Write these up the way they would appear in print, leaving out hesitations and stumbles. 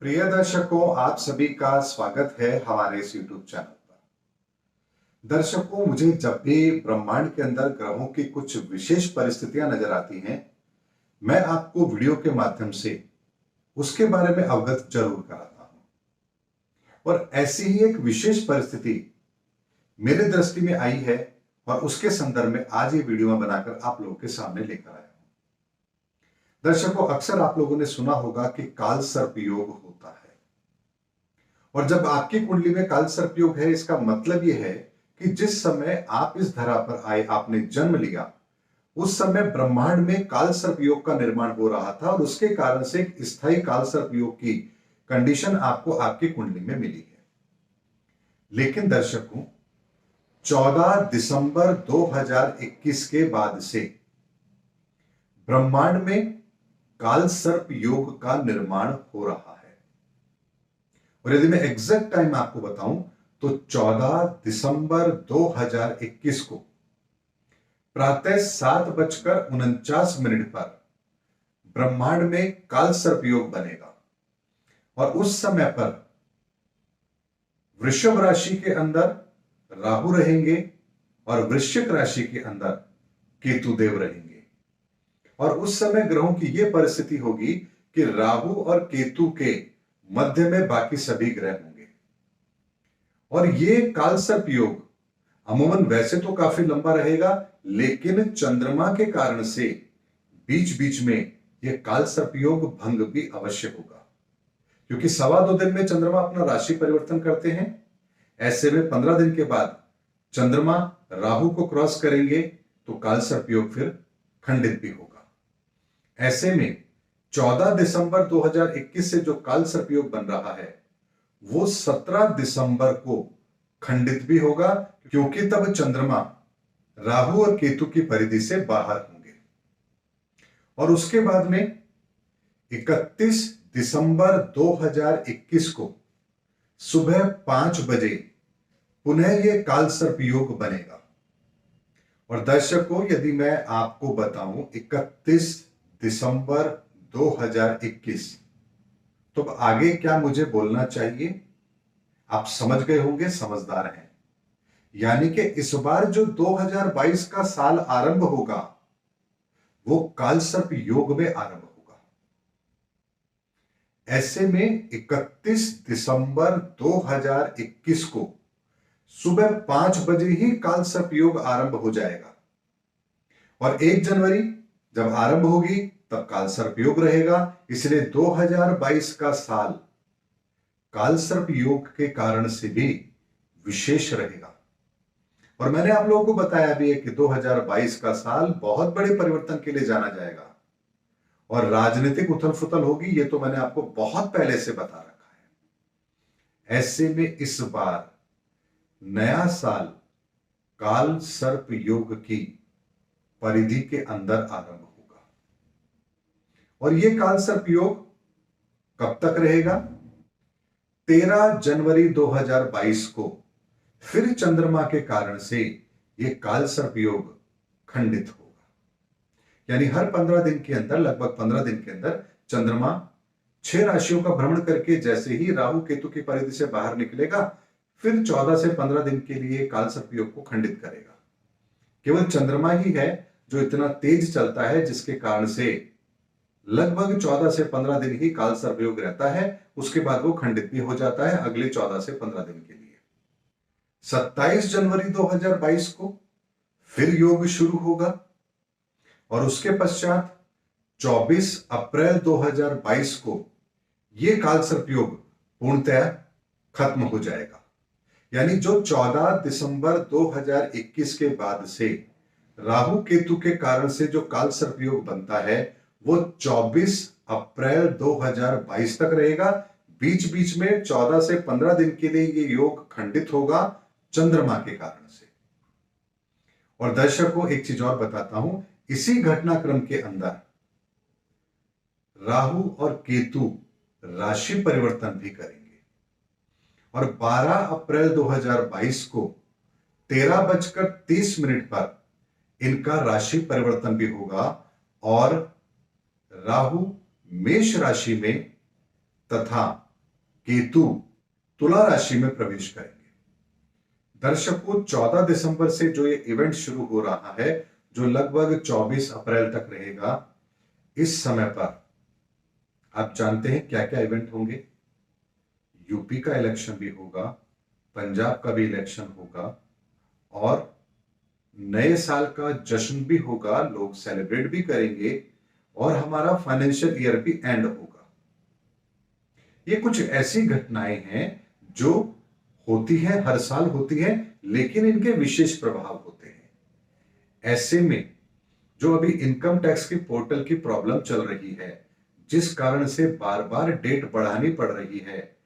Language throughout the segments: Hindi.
प्रिय दर्शकों, आप सभी का स्वागत है हमारे इस YouTube चैनल पर। दर्शकों, मुझे जब भी ब्रह्मांड के अंदर ग्रहों की कुछ विशेष परिस्थितियां नजर आती हैं, मैं आपको वीडियो के माध्यम से उसके बारे में अवगत जरूर कराता हूं। और ऐसी ही एक विशेष परिस्थिति मेरे दृष्टि में आई है और उसके संदर्भ में आज ये वीडियो में बनाकर आप लोगों के सामने लेकर आया हूं। दर्शकों, अक्सर आप लोगों ने सुना होगा कि काल सर्प योग होता है। और जब आपकी कुंडली में काल सर्प योग है, इसका मतलब यह है कि जिस समय आप इस धरा पर आए, आपने जन्म लिया, उस समय ब्रह्मांड में काल सर्प योग का निर्माण हो रहा था और उसके कारण से एक स्थायी काल सर्प योग की कंडीशन आपको आपकी कुंडली में मिली है। लेकिन दर्शकों, 14 दिसंबर 2021 के बाद से ब्रह्मांड में काल सर्प योग का निर्माण हो रहा है। और यदि मैं एग्जैक्ट टाइम आपको बताऊं तो 14 दिसंबर 2021 को प्रातः 7:49 पर ब्रह्मांड में काल सर्प योग बनेगा। और उस समय पर वृषभ राशि के अंदर राहु रहेंगे और वृश्चिक राशि के अंदर केतु देव रहेंगे। और उस समय ग्रहों की यह परिस्थिति होगी कि राहु और केतु के मध्य में बाकी सभी ग्रह होंगे। और यह काल सर्प योग अमूमन वैसे तो काफी लंबा रहेगा, लेकिन चंद्रमा के कारण से बीच बीच में यह काल सर्प योग भंग भी अवश्य होगा, क्योंकि 2.25 दिन में चंद्रमा अपना राशि परिवर्तन करते हैं। ऐसे में 15 दिन के बाद चंद्रमा राहु को क्रॉस करेंगे तो काल सर्प योग फिर खंडित भी होगा। ऐसे में 14 दिसंबर 2021 से जो काल सर्प योग बन रहा है वो 17 दिसंबर को खंडित भी होगा, क्योंकि तब चंद्रमा राहु और केतु की परिधि से बाहर होंगे। और उसके बाद में 31 दिसंबर 2021 को सुबह 5 बजे पुनः यह काल सर्प योग बनेगा। और दर्शकों, यदि मैं आपको बताऊं 31 दिसंबर 2021, तो आगे क्या मुझे बोलना चाहिए? आप समझ गए होंगे, समझदार हैं। यानी कि इस बार जो 2022 का साल आरंभ होगा वो काल सर्प योग में आरंभ होगा। ऐसे में 31 दिसंबर 2021 को सुबह 5 बजे ही काल सर्प योग आरंभ हो जाएगा। और 1 जनवरी जब आरंभ होगी तब काल सर्प योग रहेगा। इसलिए 2022 का साल काल सर्प योग के कारण से भी विशेष रहेगा। और मैंने आप लोगों को बताया भी है कि 2022 का साल बहुत बड़े परिवर्तन के लिए जाना जाएगा और राजनीतिक उथल फुथल होगी, ये तो मैंने आपको बहुत पहले से बता रखा है। ऐसे में इस बार नया साल काल सर्प योग की परिधि के अंदर आरंभ होगा। और यह काल सर्प योग कब तक रहेगा? 13 जनवरी 2022 को फिर चंद्रमा के कारण से यह काल सर्प योग खंडित होगा। यानी हर 15 दिन के अंदर, लगभग 15 दिन के अंदर चंद्रमा 6 राशियों का भ्रमण करके जैसे ही राहु केतु की परिधि से बाहर निकलेगा, फिर 14 से 15 दिन के लिए काल सर्प योग को खंडित करेगा। केवल चंद्रमा ही है जो इतना तेज चलता है, जिसके कारण से लगभग 14 से 15 दिन ही काल सर्प योग रहता है। उसके बाद वो खंडित भी हो जाता है अगले 14 से 15 दिन के लिए। 27 जनवरी 2022 को फिर योग शुरू होगा और उसके पश्चात 24 अप्रैल 2022 को यह काल सर्प योग पूर्णतः खत्म हो जाएगा। यानी जो 14 दिसंबर 2021 के बाद से राहु केतु के कारण से जो काल सर्प योग बनता है वो 24 अप्रैल 2022 तक रहेगा। बीच बीच में 14 से 15 दिन के लिए ये योग खंडित होगा चंद्रमा के कारण से। और दर्शकों, एक चीज और बताता हूं, इसी घटनाक्रम के अंदर राहु और केतु राशि परिवर्तन भी करेंगे। और 12 अप्रैल 2022 को 13:30 पर इनका राशि परिवर्तन भी होगा और राहु मेष राशि में तथा केतु तुला राशि में प्रवेश करेंगे। दर्शकों, 14 दिसंबर से जो ये इवेंट शुरू हो रहा है, जो लगभग 24 अप्रैल तक रहेगा, इस समय पर आप जानते हैं क्या क्या इवेंट होंगे। यूपी का इलेक्शन भी होगा, पंजाब का भी इलेक्शन होगा, और नए साल का जश्न भी होगा, लोग सेलिब्रेट भी करेंगे, और हमारा फाइनेंशियल ईयर भी एंड होगा। ये कुछ ऐसी घटनाएं हैं जो होती हैं, हर साल होती हैं, लेकिन इनके विशेष प्रभाव होते हैं। ऐसे में जो अभी इनकम टैक्स की पोर्टल की प्रॉब्लम चल रही है, जिस कारण से बार बार डेट बढ़ानी पड़ रही है,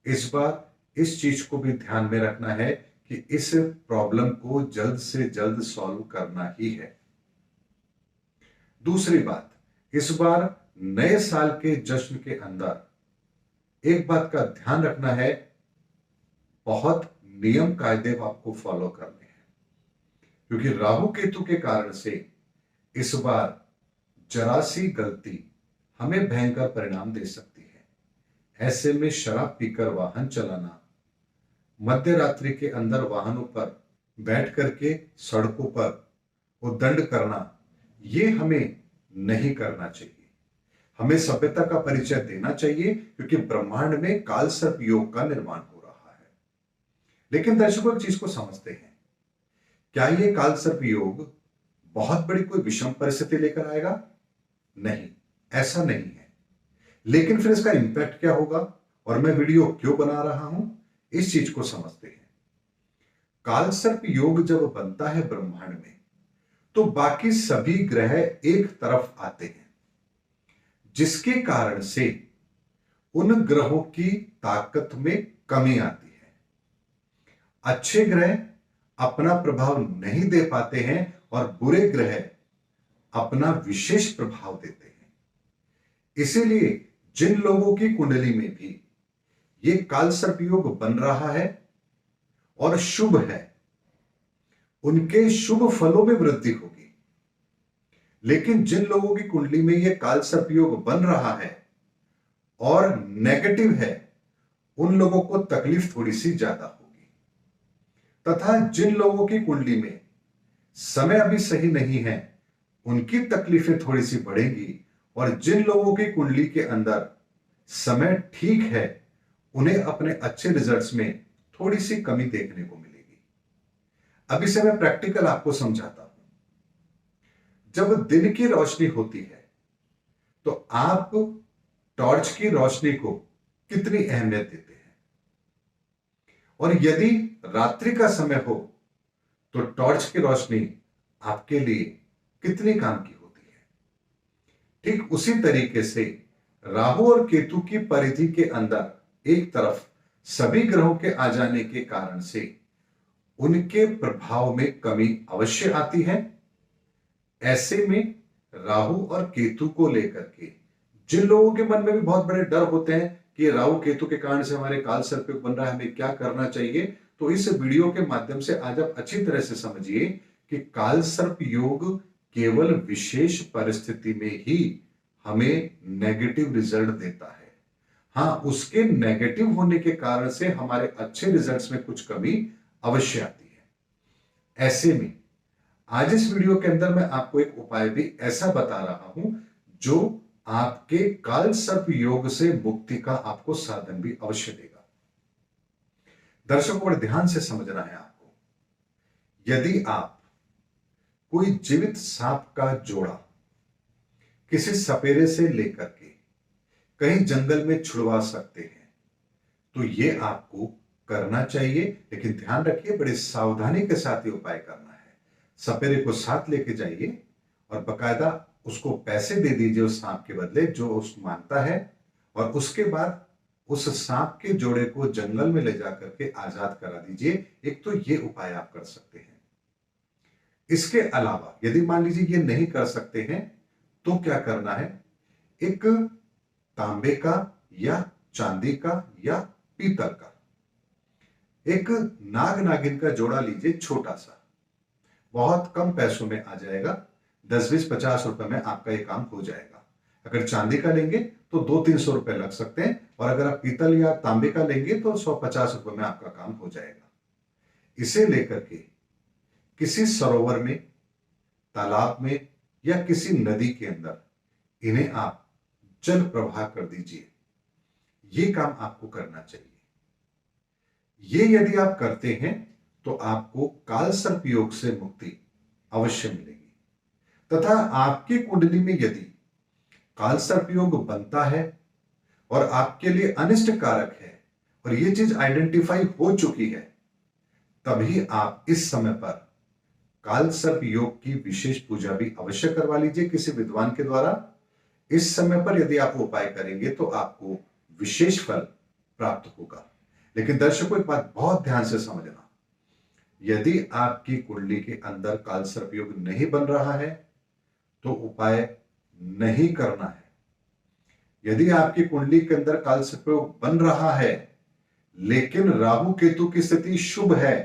इस बार इस चीज को भी ध्यान में रखना है कि इस प्रॉब्लम को जल्द से जल्द सॉल्व करना ही है। दूसरी बात, इस बार नए साल के जश्न के अंदर एक बात का ध्यान रखना है, बहुत नियम कायदे आपको फॉलो करने हैं, क्योंकि राहु केतु के कारण से इस बार जरा सी गलती हमें भयंकर परिणाम दे सकती है। ऐसे में शराब पीकर वाहन चलाना, मध्य रात्रि के अंदर वाहनों पर बैठ करके सड़कों पर उद्दंड करना, ये हमें नहीं करना चाहिए। हमें सभ्यता का परिचय देना चाहिए, क्योंकि ब्रह्मांड में काल सर्प योग का निर्माण हो रहा है। लेकिन दर्शकों, एक चीज को समझते हैं, क्या ये काल सर्प योग बहुत बड़ी कोई विषम परिस्थिति लेकर आएगा? नहीं, ऐसा नहीं है। लेकिन फिर इसका इंपैक्ट क्या होगा और मैं वीडियो क्यों बना रहा हूं, इस चीज को समझते हैं। काल सर्प योग जब बनता है ब्रह्मांड में, तो बाकी सभी ग्रह एक तरफ आते हैं, जिसके कारण से उन ग्रहों की ताकत में कमी आती है। अच्छे ग्रह अपना प्रभाव नहीं दे पाते हैं और बुरे ग्रह अपना विशेष प्रभाव देते हैं। इसीलिए जिन लोगों की कुंडली में भी ये काल सर्प योग बन रहा है और शुभ है, उनके शुभ फलों में वृद्धि होगी। लेकिन जिन लोगों की कुंडली में यह काल सर्प योग बन रहा है और नेगेटिव है, उन लोगों को तकलीफ थोड़ी सी ज्यादा होगी। तथा जिन लोगों की कुंडली में समय अभी सही नहीं है, उनकी तकलीफें थोड़ी सी बढ़ेंगी, और जिन लोगों की कुंडली के अंदर समय ठीक है, उन्हें अपने अच्छे रिजल्ट्स में थोड़ी सी कमी देखने को मिलेगी। अभी से मैं प्रैक्टिकल आपको समझाता हूं। जब दिन की रोशनी होती है, तो आप टॉर्च की रोशनी को कितनी अहमियत देते हैं, और यदि रात्रि का समय हो तो टॉर्च की रोशनी आपके लिए कितनी काम की होती है। ठीक उसी तरीके से राहु और केतु की परिधि के अंदर एक तरफ सभी ग्रहों के आ जाने के कारण से उनके प्रभाव में कमी अवश्य आती है। ऐसे में राहु और केतु को लेकर के जिन लोगों के मन में भी बहुत बड़े डर होते हैं कि राहु केतु के कारण से हमारे काल सर्प योग बन रहा है, हमें क्या करना चाहिए, तो इस वीडियो के माध्यम से आज आप अच्छी तरह से समझिए कि काल सर्प योग केवल विशेष परिस्थिति में ही हमें नेगेटिव रिजल्ट देता है। हां, उसके नेगेटिव होने के कारण से हमारे अच्छे रिजल्ट्स में कुछ कमी अवश्य आती है। ऐसे में आज इस वीडियो के अंदर मैं आपको एक उपाय भी ऐसा बता रहा हूं जो आपके काल सर्प योग से मुक्ति का आपको साधन भी अवश्य देगा। दर्शकों, बड़े ध्यान से समझना है आपको। यदि आप कोई जीवित सांप का जोड़ा किसी सपेरे से लेकर के कहीं जंगल में छुड़वा सकते हैं, तो ये आपको करना चाहिए। लेकिन ध्यान रखिए, बड़ी सावधानी के साथ ये उपाय करना है। सपेरे को साथ लेके जाइए और बकायदा उसको पैसे दे दीजिए उस सांप के बदले जो उसको मांगता है, और उसके बाद उस सांप के जोड़े को जंगल में ले जाकर के आजाद करा दीजिए। एक तो ये उपाय आप कर सकते हैं। इसके अलावा यदि मान लीजिए ये नहीं कर सकते हैं, तो क्या करना है, एक तांबे का या चांदी का या पीतल का एक नाग नागिन का जोड़ा लीजिए, छोटा सा, बहुत कम पैसों में आ जाएगा, 10, 20, 50 रुपए में आपका ये काम हो जाएगा। अगर चांदी का लेंगे तो 200-300 रुपए लग सकते हैं, और अगर आप पीतल या तांबे का लेंगे तो 150 रुपए में आपका काम हो जाएगा। इसे लेकर के किसी सरोवर में, तालाब में या किसी नदी के अंदर इन्हें आप जल प्रवाह कर दीजिए। ये काम आपको करना चाहिए। ये यदि आप करते हैं तो आपको काल सर्प योग से मुक्ति अवश्य मिलेगी। तथा आपकी कुंडली में यदि काल सर्प योग बनता है और आपके लिए अनिष्ट कारक है और ये चीज आइडेंटिफाई हो चुकी है, तभी आप इस समय पर काल सर्प योग की विशेष पूजा भी अवश्य करवा लीजिए किसी विद्वान के द्वारा। इस समय पर यदि आप उपाय करेंगे तो आपको विशेष फल प्राप्त होगा। लेकिन दर्शकों, एक बात बहुत ध्यान से समझना, यदि आपकी कुंडली के अंदर काल सर्प योग नहीं बन रहा है तो उपाय नहीं करना है। यदि आपकी कुंडली के अंदर काल सर्प योग बन रहा है लेकिन राहु केतु की स्थिति शुभ है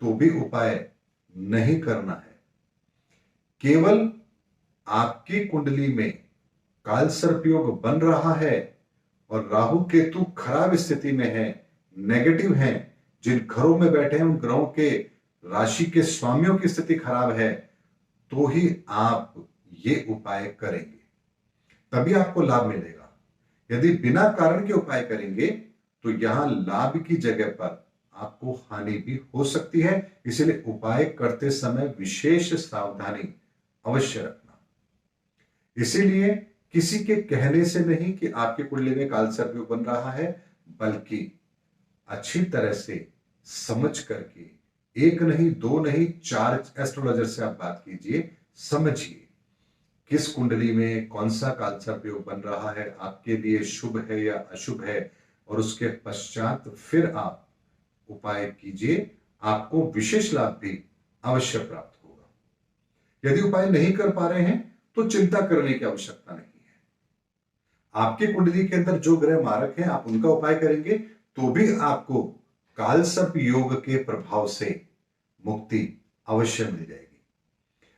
तो भी उपाय नहीं करना है। केवल आपकी कुंडली में काल सर्प योग बन रहा है और राहु केतु खराब स्थिति में है, नेगेटिव हैं, जिन घरों में बैठे हैं उन ग्रहों के राशि के स्वामियों की स्थिति खराब है, तो ही आप ये उपाय करेंगे, तभी आपको लाभ मिलेगा। यदि बिना कारण के उपाय करेंगे तो यहां लाभ की जगह पर आपको हानि भी हो सकती है। इसलिए उपाय करते समय विशेष सावधानी अवश्य रखना। इसीलिए किसी के कहने से नहीं कि आपकी कुंडली में काल सर्प योग बन रहा है, बल्कि अच्छी तरह से समझ करके, एक नहीं, दो नहीं, 4 एस्ट्रोलॉजर से आप बात कीजिए, समझिए किस कुंडली में कौन सा काल सर्प योग बन रहा है, आपके लिए शुभ है या अशुभ है, और उसके पश्चात फिर आप उपाय कीजिए, आपको विशेष लाभ भी अवश्य प्राप्त होगा। यदि उपाय नहीं कर पा रहे हैं तो चिंता करने की आवश्यकता नहीं है। आपकी कुंडली के अंदर जो ग्रह मारक हैं, आप उनका उपाय करेंगे तो भी आपको काल सर्प योग के प्रभाव से मुक्ति अवश्य मिल जाएगी।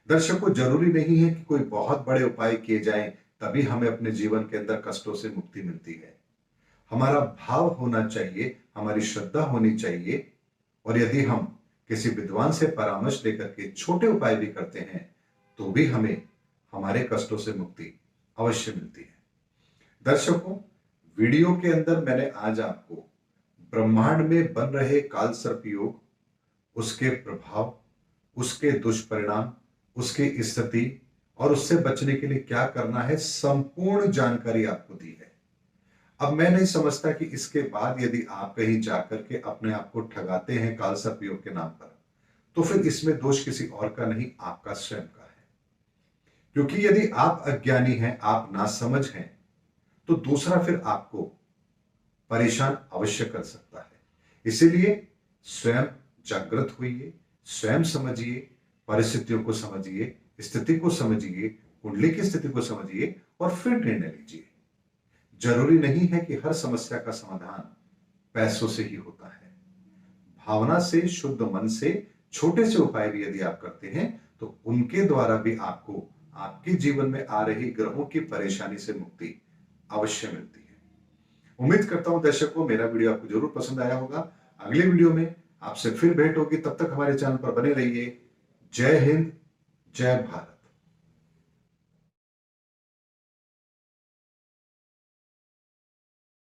दर्शकों, जरूरी नहीं है कि कोई बहुत बड़े उपाय किए जाएं तभी हमें अपने जीवन के अंदर कष्टों से मुक्ति मिलती है। हमारा भाव होना चाहिए, हमारी श्रद्धा होनी चाहिए, और यदि हम किसी विद्वान से परामर्श लेकर के छोटे उपाय भी करते हैं तो भी हमें हमारे कष्टों से मुक्ति अवश्य मिलती है। दर्शकों, वीडियो के अंदर मैंने आज आपको ब्रह्मांड में बन रहे काल सर्प योग, उसके प्रभाव, उसके दुष्परिणाम, उसकी स्थिति और उससे बचने के लिए क्या करना है, संपूर्ण जानकारी आपको दी है। अब मैं नहीं समझता कि इसके बाद यदि आप कहीं जाकर के अपने आप को ठगाते हैं काल सर्प योग के नाम पर, तो फिर इसमें दोष किसी और का नहीं, आपका स्वयं का है। क्योंकि यदि आप अज्ञानी हैं, आप नासमझ हैं, तो दूसरा फिर आपको परेशान अवश्य कर सकता है। इसीलिए स्वयं जागृत होइए, स्वयं समझिए, परिस्थितियों को समझिए, स्थिति को समझिए, कुंडली की स्थिति को समझिए और फिर निर्णय लीजिए। जरूरी नहीं है कि हर समस्या का समाधान पैसों से ही होता है। भावना से, शुद्ध मन से छोटे से उपाय भी यदि आप करते हैं तो उनके द्वारा भी आपको आपके जीवन में आ रही ग्रहों की परेशानी से मुक्ति अवश्य मिलती है। उम्मीद करता हूं दर्शकों, मेरा वीडियो आपको जरूर पसंद आया होगा। अगले वीडियो में आपसे फिर भेंट होगी, तब तक हमारे चैनल पर बने रहिए। जय हिंद, जय भारत।